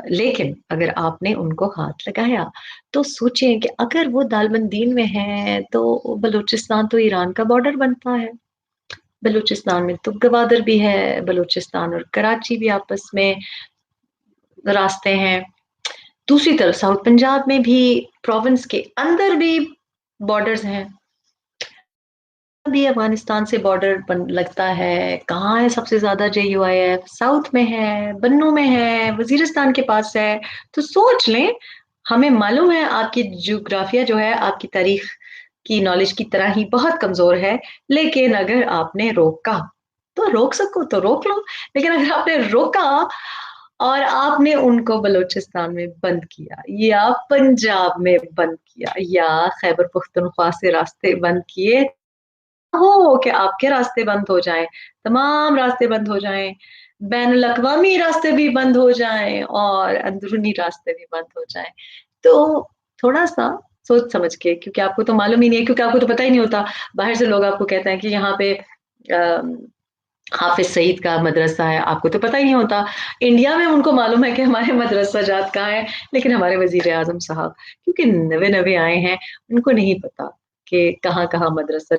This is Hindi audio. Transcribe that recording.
लेकिन अगर आपने उनको हाथ लगाया, तो सोचें कि अगर वो दालमंदीन में हैं, तो बलूचिस्तान तो ईरान का बॉर्डर बनता है। बलूचिस्तान में तो गवादर भी है, बलूचिस्तान और कराची भी आपस में रास्ते हैं। दूसरी तरफ साउथ पंजाब में भी प्रोविंस के अंदर भी बॉर्डर्स हैं। भी अफगानिस्तान से बॉर्डर बन लगता है। कहाँ है सबसे ज्यादा JUIF? साउथ में है, बन्नू में है, वजीरिस्तान के पास है। तो सोच लें, हमें मालूम है आपकी ज्योग्राफिया जो है आपकी तारीख की नॉलेज की तरह ही बहुत कमजोर है। लेकिन अगर आपने रोका, तो रोक सको तो रोक लो। लेकिन अगर आपने रोका और आपने उनको बलूचिस्तान में बंद किया, या पंजाब में बंद किया, या खैबर पुख्तनख्वा से रास्ते बंद किए, हो कि आपके रास्ते बंद हो जाएं, तमाम रास्ते बंद हो जाएं, बैनुल अक़वामी रास्ते भी बंद हो जाएं और अंदरूनी रास्ते भी बंद हो जाएं, तो थोड़ा सा सोच समझ के, क्योंकि आपको तो मालूम ही नहीं है, क्योंकि आपको तो पता ही नहीं होता। बाहर से लोग आपको कहते हैं कि यहाँ पे हाफिज सईद का मदरसा है, आपको तो पता ही नहीं होता। इंडिया में उनको मालूम है कि हमारे मदरसा जात कहाँ है, लेकिन हमारे वजीर आजम साहब, क्योंकि नवे नवे आए हैं, उनको नहीं पता कि कहाँ कहाँ मदरसा